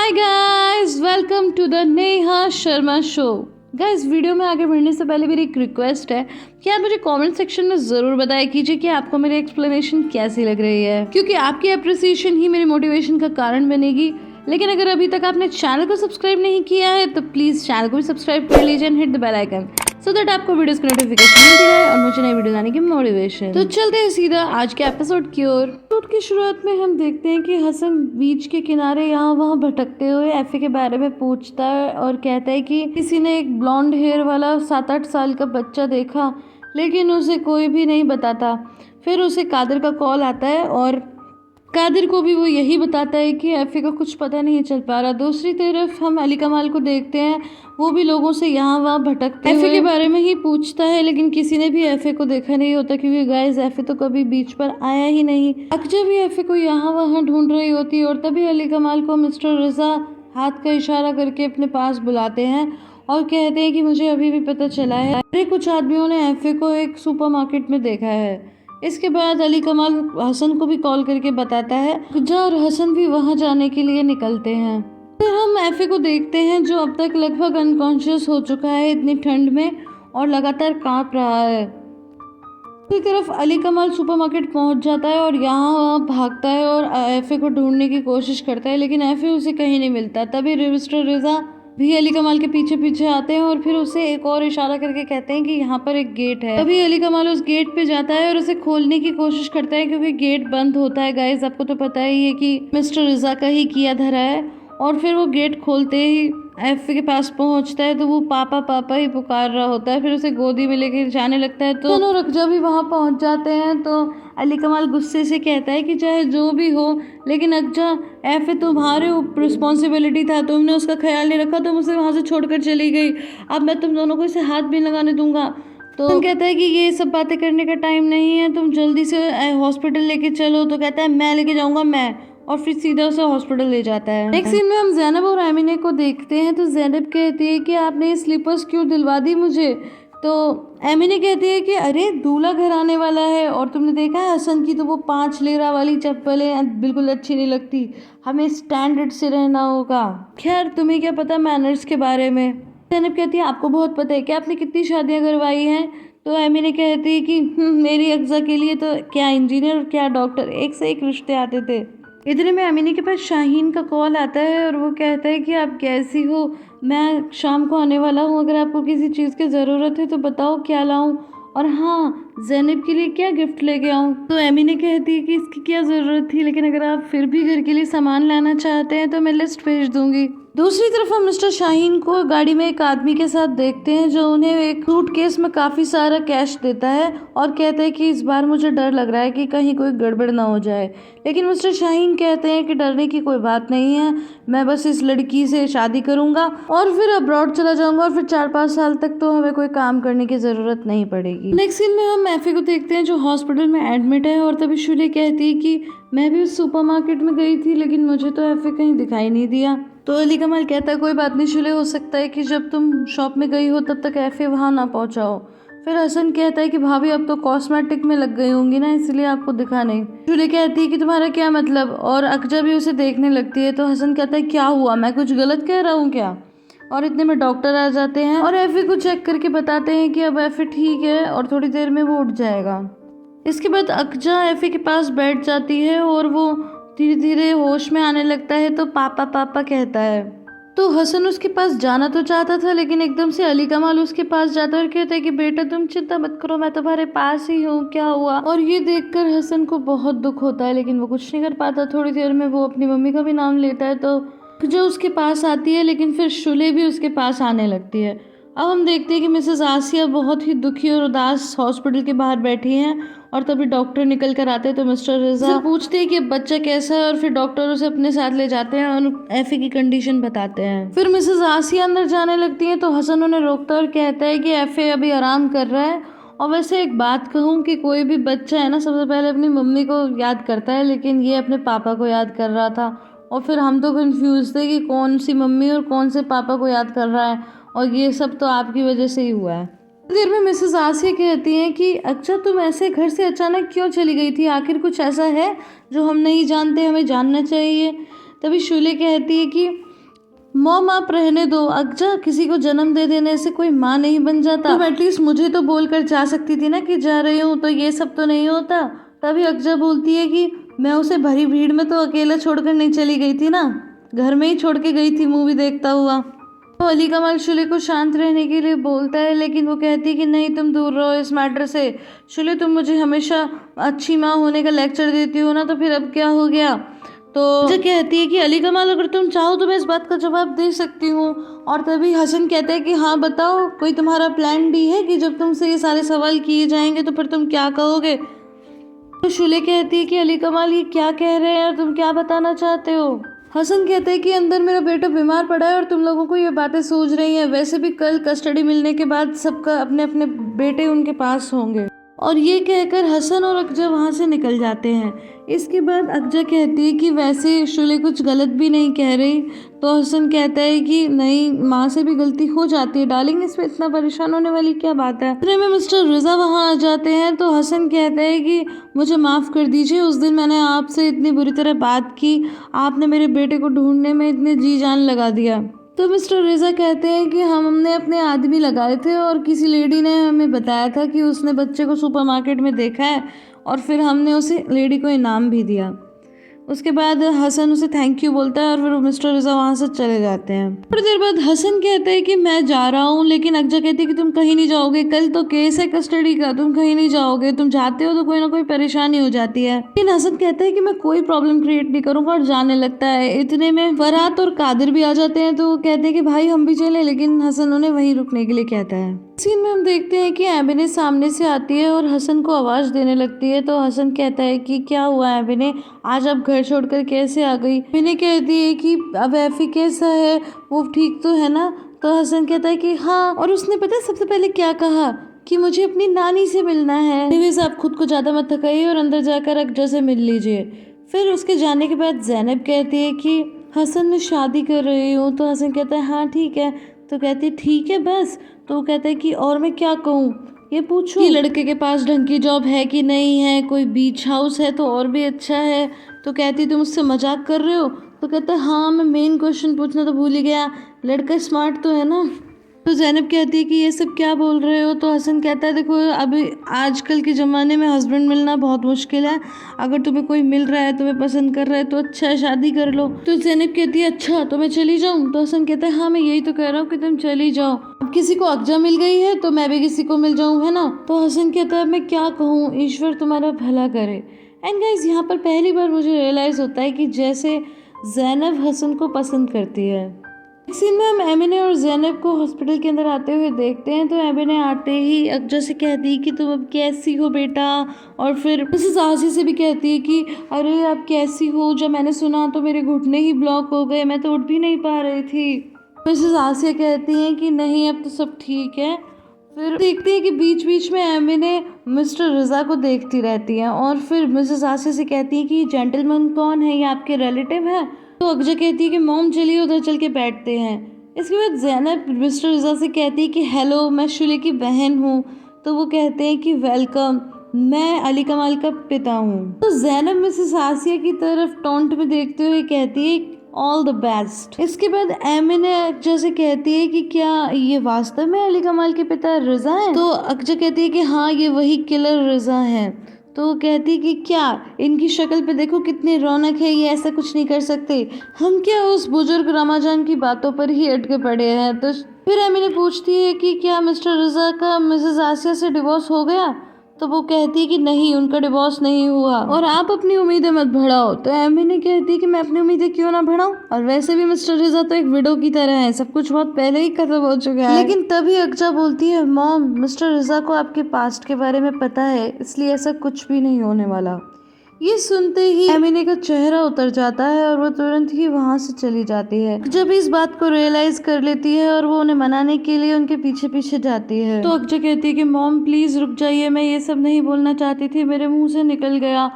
Hi guys, welcome to the Neha Sharma show. Guys, video में आगे बढ़ने से पहले मेरी एक रिक्वेस्ट है कि आप मुझे कमेंट सेक्शन में ज़रूर बताया कीजिए कि आपको मेरी एक्सप्लेनेशन कैसी लग रही है, क्योंकि आपकी अप्रिसिएशन ही मेरी मोटिवेशन का कारण बनेगी। लेकिन अगर अभी तक आपने चैनल को सब्सक्राइब नहीं किया है तो प्लीज़ चैनल को भी सब्सक्राइब कर लीजिए and hit the bell icon so that आपको वीडियोस की नोटिफिकेशन मिलती रहे और मुझे नई वीडियो लाने की मोटिवेशन। तो चलते हैं सीधा आज के एपिसोड की ओर। एपिसोड की शुरुआत में हम देखते हैं कि हसन बीच के किनारे यहाँ वहाँ भटकते हुए एफे के बारे में पूछता है और कहता है कि किसी ने एक ब्लॉन्ड हेयर वाला 7-8 साल का बच्चा देखा, लेकिन उसे कोई भी नहीं बताता। फिर उसे कादिर का कॉल आता है और कादिर को भी वो यही बताता है कि एफे का कुछ पता नहीं चल पा रहा। दूसरी तरफ हम अली कमाल को देखते हैं, वो भी लोगों से यहाँ वहाँ भटकते एफे के बारे में ही पूछता है, लेकिन किसी ने भी एफे को देखा नहीं होता क्योंकि गाइस एफे तो कभी बीच पर आया ही नहीं। अक्जा भी एफे को यहाँ वहाँ ढूंढ रही होती है और तभी अली कमाल को मिस्टर रजा हाथ का इशारा करके अपने पास बुलाते हैं और कहते हैं कि मुझे अभी भी पता चला है अरे कुछ आदमियों ने एफे को एक सुपरमार्केट में देखा है। इसके बाद अली कमाल हसन को भी कॉल करके बताता है और हसन भी वहां जाने के लिए निकलते हैं। फिर हम एफे को देखते हैं जो अब तक लगभग अनकॉन्शियस हो चुका है इतनी ठंड में और लगातार कांप रहा है। दूसरी तरफ अली कमाल सुपरमार्केट पहुंच जाता है और यहाँ वहाँ भागता है और एफे को ढूंढने की कोशिश करता है, लेकिन एफे उसे कहीं नहीं मिलता। तभी मिस्टर रिजा भी अली कमाल के पीछे पीछे आते हैं और फिर उसे एक और इशारा करके कहते हैं कि यहाँ पर एक गेट है। तभी अली कमाल उस गेट पे जाता है और उसे खोलने की कोशिश करता है क्योंकि गेट बंद होता है। गाइस, आपको तो पता ही है कि मिस्टर रिजा का ही किया धरा है। और फिर वो गेट खोलते ही एफे के पास पहुंचता है तो वो पापा पापा ही पुकार रहा होता है। फिर उसे गोदी में लेके जाने लगता है तो दोनों रकजा भी वहां पहुंच जाते हैं। तो अली कमाल गुस्से से कहता है कि चाहे जो भी हो, लेकिन अक्जा एफे तुम्हारे ऊपर रिस्पॉन्सिबिलिटी था, तुमने उसका ख्याल नहीं रखा, तुम उसे वहां से छोड़कर चली गई। अब मैं तुम दोनों को इसे हाथ भी लगाने दूंगा। तो तुम कहता है कि ये सब बातें करने का टाइम नहीं है, तुम जल्दी से हॉस्पिटल लेके चलो। तो कहता है मैं लेके जाऊंगा मैं, और फिर सीधा उसे हॉस्पिटल ले जाता है। नेक्स्ट सीन में हम ज़ैनब और एमिने को देखते हैं तो ज़ैनब कहती है कि आपने ये स्लीपर्स क्यों दिलवा दी मुझे। तो एमिने कहती है कि अरे दूल्हा घर आने वाला है और तुमने देखा है हसन की तो वो 5 लेरा वाली चप्पलें बिल्कुल अच्छी नहीं लगती, हमें स्टैंडर्ड से रहना होगा। खैर तुम्हें क्या पता मैनर्स के बारे में। ज़ैनब कहती है आपको बहुत पता है कि आपने कितनी शादियाँ करवाई हैं। तो एमिने कहती है कि मेरी अक्जा के लिए तो क्या इंजीनियर और क्या डॉक्टर, एक से एक रिश्ते आते थे। इतने में अमीनी के पास शाहीन का कॉल आता है और वो कहता है कि आप कैसी हो, मैं शाम को आने वाला हूँ, अगर आपको किसी चीज़ की ज़रूरत है तो बताओ क्या लाऊं, और हाँ ज़ैनब के लिए क्या गिफ्ट लेके आऊँ। तो एमिने कहती है कि इसकी क्या ज़रूरत थी, लेकिन अगर आप फिर भी घर के लिए सामान लाना चाहते हैं तो मैं लिस्ट भेज दूंगी। दूसरी तरफ हम मिस्टर शाहीन को गाड़ी में एक आदमी के साथ देखते हैं जो उन्हें एक सूटकेस में काफ़ी सारा कैश देता है और कहता है कि इस बार मुझे डर लग रहा है कि कहीं कोई गड़बड़ ना हो जाए। लेकिन मिस्टर शाहीन कहते हैं कि डरने की कोई बात नहीं है, मैं बस इस लड़की से शादी करूंगा और फिर अब्रॉड चला जाऊंगा और फिर 4-5 साल तक तो हमें कोई काम करने की ज़रूरत नहीं पड़ेगी। नेक्स्ट सीन में हम एफे को देखते हैं जो हॉस्पिटल में एडमिट है और तभी शुले कहती है कि मैं भी उस सुपरमार्केट में गई थी लेकिन मुझे तो एफे कहीं दिखाई नहीं दिया। तो अली कमाल कहता है कोई बात नहीं शुले, हो सकता है कि जब तुम शॉप में गई हो तब तक एफे वहाँ ना पहुँचा हो। फिर हसन कहता है कि भाभी अब तो कॉस्मेटिक में लग गई होंगी ना, इसलिए आपको दिखा नहीं। शुले कहती है कि तुम्हारा क्या मतलब, और अक्जा भी उसे देखने लगती है। तो हसन कहता है क्या हुआ, मैं कुछ गलत कह रहा हूँ क्या। और इतने में डॉक्टर आ जाते हैं और एफे को चेक करके बताते हैं कि अब एफे ठीक है और थोड़ी देर में वो उठ जाएगा। इसके बाद अक्जा एफे के पास बैठ जाती है और वो धीरे धीरे होश में आने लगता है तो पापा पापा कहता है। तो हसन उसके पास जाना तो चाहता था, लेकिन एकदम से अली कमाल उसके पास जाता है और कहता है कि बेटा तुम चिंता मत करो, मैं तुम्हारे पास ही हूँ, क्या हुआ। और ये देखकर हसन को बहुत दुख होता है लेकिन वो कुछ नहीं कर पाता। थोड़ी देर में वो अपनी मम्मी का भी नाम लेता है तो जो उसके पास आती है, लेकिन फिर शुले भी उसके पास आने लगती है। अब हम देखते हैं कि मिसेस आसिया बहुत ही दुखी और उदास हॉस्पिटल के बाहर बैठी हैं और तभी डॉक्टर निकल कर आते हैं। तो मिस्टर रजा पूछते हैं कि बच्चा कैसा है और फिर डॉक्टर उसे अपने साथ ले जाते हैं और एफे की कंडीशन बताते हैं। फिर मिसेस आसिया अंदर जाने लगती हैं तो हसन उन्हें रोकता है और कहता है कि एफे अभी आराम कर रहा है। और वैसे एक बात कहूँ कि कोई भी बच्चा है ना सबसे पहले अपनी मम्मी को याद करता है, लेकिन ये अपने पापा को याद कर रहा था और फिर हम तो कंफ्यूज थे कि कौन सी मम्मी और कौन से पापा को याद कर रहा है, और ये सब तो आपकी वजह से ही हुआ है। देर में मिसेस आसिया कहती हैं कि अच्छा तुम ऐसे घर से अचानक क्यों चली गई थी, आखिर कुछ ऐसा है जो हम नहीं जानते, हमें जानना चाहिए। तभी शूले कहती है कि मॉम आप रहने दो अक्जा, किसी को जन्म दे देने से कोई माँ नहीं बन जाता। तुम एटलीस्ट मुझे तो बोल कर जा सकती थी ना कि जा रही हूँ, तो ये सब तो नहीं होता। तभी अक्जा बोलती है कि मैं उसे भरी भीड़ में तो अकेला छोड़कर नहीं चली गई थी ना, घर में ही छोड़ के गई थी मूवी देखता हुआ। तो अली कमाल शुले को शांत रहने के लिए बोलता है, लेकिन वो कहती है कि नहीं तुम दूर रहो इस मैटर से। शुले तुम मुझे हमेशा अच्छी माँ होने का लेक्चर देती हो ना, तो फिर अब क्या हो गया। तो मुझे कहती है कि अली कमाल अगर तुम चाहो तो मैं इस बात का जवाब दे सकती हूँ। और तभी हसन कहता है कि हाँ बताओ, कोई तुम्हारा प्लान भी है कि जब तुमसे ये सारे सवाल किए जाएंगे तो फिर तुम क्या कहोगे। तो शुले कहती है कि अली कमाल ये क्या कह रहे हैं और तुम क्या बताना चाहते हो। हसन कहते हैं कि अंदर मेरा बेटा बीमार पड़ा है और तुम लोगों को ये बातें सूझ रही हैं। वैसे भी कल कस्टडी मिलने के बाद सबका अपने अपने बेटे उनके पास होंगे। और ये कहकर हसन और अक्जा वहाँ से निकल जाते हैं। इसके बाद अक्जा कहती है कि वैसे शुले कुछ गलत भी नहीं कह रही। तो हसन कहता है कि नहीं, माँ से भी गलती हो जाती है डार्लिंग, इसमें इतना परेशान होने वाली क्या बात है। इतने में मिस्टर रिजा वहाँ आ जाते हैं। तो हसन कहता है कि मुझे माफ़ कर दीजिए, उस दिन मैंने आपसे इतनी बुरी तरह बात की, आपने मेरे बेटे को ढूंढने में इतने जी जान लगा दिया। तो मिस्टर रेजा कहते हैं कि हमने अपने आदमी लगाए थे और किसी लेडी ने हमें बताया था कि उसने बच्चे को सुपरमार्केट में देखा है, और फिर हमने उसे लेडी को इनाम भी दिया। उसके बाद हसन उसे थैंक यू बोलता है और फिर मिस्टर रिजा वहाँ से चले जाते हैं। थोड़ी देर बाद हसन कहता है कि मैं जा रहा हूँ, लेकिन अक्जा कहती है कि तुम कहीं नहीं जाओगे, कल तो केस है कस्टडी का, तुम कहीं नहीं जाओगे, तुम जाते हो तो कोई ना कोई परेशानी हो जाती है। लेकिन हसन कहता है कि मैं कोई प्रॉब्लम क्रिएट नहीं करूंगा और जाने लगता है। इतने में फरहात और कादिर भी आ जाते हैं। तो वो कहते हैं कि भाई हम भी चले, लेकिन हसन उन्हें वहीं रुकने के लिए कहता है। सीन में हम देखते हैं कि एबिने सामने से आती है और हसन को आवाज़ देने लगती है। तो हसन कहता है कि क्या हुआ एबिने, आज आप घर छोड़कर कैसे आ गई। एबिने कहती है कि अब एफी कैसा है, वो ठीक तो है ना। तो हसन कहता है कि हाँ, और उसने पता है सबसे पहले क्या कहा कि मुझे अपनी नानी से मिलना है। एनीवेज आप खुद को ज़्यादा मत थकाइए और अंदर जाकर अक्जा से मिल लीजिए। फिर उसके जाने के बाद ज़ैनब कहती है कि हसन मैं शादी कर रही हूँ। तो हसन कहता है हाँ ठीक है। तो कहती है ठीक है बस। तो वो कहता है कि और मैं क्या कहूँ, ये पूछूं कि लड़के के पास ढंग की जॉब है कि नहीं है, कोई बीच हाउस है तो और भी अच्छा है। तो कहती तुम मुझसे मजाक कर रहे हो। तो कहता है हाँ मैं मेन क्वेश्चन पूछना तो भूल ही गया, लड़का स्मार्ट तो है ना। तो ज़ैनब कहती है कि ये सब क्या बोल रहे हो। तो हसन कहता है देखो अभी आजकल के ज़माने में हस्बैंड मिलना बहुत मुश्किल है, अगर तुम्हें कोई मिल रहा है, तुम्हें पसंद कर रहा है तो अच्छा है, शादी कर लो। तो ज़ैनब कहती है अच्छा तो मैं चली जाऊँ। तो हसन कहता है हाँ मैं यही तो कह रहा हूँ कि तुम चली जाओ, अब किसी को अक्जा मिल गई है तो मैं भी किसी को मिल जाऊँ, है ना। तो हसन कहता है मैं क्या कहूँ, ईश्वर तुम्हारा भला करे। एंड गाइज यहाँ पर पहली बार मुझे रियलाइज़ होता है कि जैसे ज़ैनब हसन को पसंद करती है। एक सीन में हम एमिने और ज़ैनब को हॉस्पिटल के अंदर आते हुए देखते हैं। तो एमिने आते ही अक्जा से कहती है कि तुम अब कैसी हो बेटा, और फिर मिसेस आसी से भी कहती है कि अरे आप कैसी हो, जब मैंने सुना तो मेरे घुटने ही ब्लॉक हो गए, मैं तो उठ भी नहीं पा रही थी। मिसेस आसिया कहती हैं कि नहीं अब तो सब ठीक है। फिर देखते हैं कि बीच बीच में एमिने मिस्टर रिजा को देखती रहती हैं और फिर मिसेस आसिया से कहती हैं कि ये जेंटलमैन कौन है, ये आपके रिलेटिव है। तो अक्जा कहती है कि मॉम चलिए उधर चल के बैठते हैं। इसके बाद ज़ैनब मिस्टर रिजा से कहती है कि हेलो मैं शुले की बहन हूँ। तो वो कहते हैं कि वेलकम, मैं अली कमाल का पिता हूँ। तो ज़ैनब मिसेस आसिया की तरफ टॉन्ट में देखते हुए कहती है ऑल द बेस्ट। इसके बाद एमिने अक्जा से कहती है कि क्या ये वास्तव में अली कमाल के पिता रिजा हैं। तो अक्जा कहती है कि हाँ ये वही किलर रिजा हैं। तो वो कहती है कि क्या इनकी शक्ल पे देखो कितनी रौनक है, ये ऐसा कुछ नहीं कर सकते, हम क्या उस बुजुर्ग रमाजान की बातों पर ही अटके पड़े हैं। तो फिर एमिने पूछती है कि क्या मिस्टर रिजा का मिसेस आसिया से डिवोर्स हो गया। तो वो कहती है कि नहीं उनका डिवोर्स नहीं हुआ और आप अपनी उम्मीदें मत बढ़ाओ। तो एमिने कहती है कि मैं अपनी उम्मीदें क्यों ना बढ़ाऊं, और वैसे भी मिस्टर रिजा तो एक विडो की तरह है, सब कुछ बहुत पहले ही खत्म हो चुका है। लेकिन तभी अक्जा बोलती है मॉम मिस्टर रिजा को आपके पास्ट के बारे में पता है, इसलिए ऐसा कुछ भी नहीं होने वाला। ये सुनते ही एमिने का चेहरा उतर जाता है और वो तुरंत ही वहाँ से चली जाती है। जब इस बात को रियलाइज कर लेती है और वो उन्हें मनाने के लिए उनके पीछे पीछे जाती है। तो अक्जा कहती है कि मॉम प्लीज रुक जाइए, मैं ये सब नहीं बोलना चाहती थी, मेरे मुंह से निकल गया।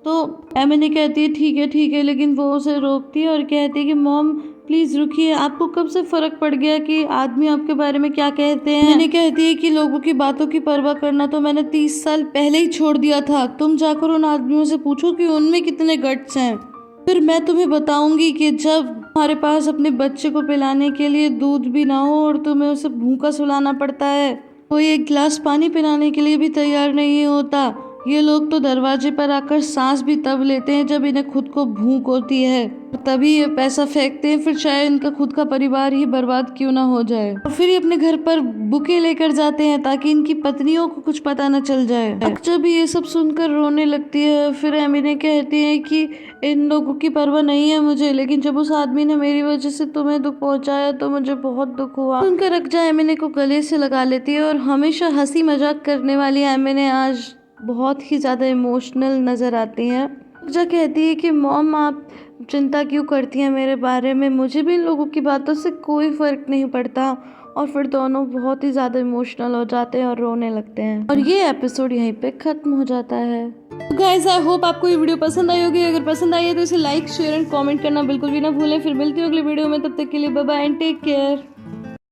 तो एमिने कहती है ठीक है, लेकिन वो उसे रोकती है और कहती है कि मॉम प्लीज रुकिए, आपको कब से फर्क पड़ गया कि आदमी आपके बारे में क्या कहते हैं। मैंने कहती है कि लोगों की बातों की परवाह करना तो मैंने 30 साल पहले ही छोड़ दिया था, तुम जाकर उन आदमियों से पूछो कि उनमें कितने गट्स हैं, फिर मैं तुम्हें बताऊंगी कि जब हमारे पास अपने बच्चे को पिलाने के लिए दूध भी ना हो और तुम्हें उसे भूखा सुलाना पड़ता है। कोई एक गिलास पानी पिलाने के लिए भी तैयार नहीं होता। ये लोग तो दरवाजे पर आकर सांस भी तब लेते हैं जब इन्हें खुद को भूख होती है, तभी ये पैसा फेंकते हैं, फिर चाहे इनका खुद का परिवार ही बर्बाद क्यों ना हो जाए। और फिर ये अपने घर पर बुके लेकर जाते हैं ताकि इनकी पत्नियों को कुछ पता न चल जाए। जब ये सब सुनकर रोने लगती है, फिर एमिने कहती है कि इन लोगों की परवाह नहीं है मुझे, लेकिन जब उस आदमी ने मेरी वजह से तुम्हें दुख पहुंचाया तो मुझे बहुत दुख हुआ। उनका रकजा एमिने को गले से लगा लेती है और हमेशा हंसी मजाक करने वाली एमिने आज बहुत ही ज़्यादा इमोशनल नज़र आती हैं। रकजा कहती है कि मॉम आप चिंता क्यों करती हैं मेरे बारे में, मुझे भी इन लोगों की बातों से कोई फ़र्क नहीं पड़ता। और फिर दोनों बहुत ही ज़्यादा इमोशनल हो जाते हैं और रोने लगते हैं और ये एपिसोड यहीं पे ख़त्म हो जाता है। गाइस आई होप आपको ये वीडियो पसंद आई होगी। अगर पसंद आई है तो इसे लाइक शेयर एंड कमेंट करना बिल्कुल भी ना भूलें। फिर मिलती हूँ अगली वीडियो में, तब तक के लिए bye bye and take care.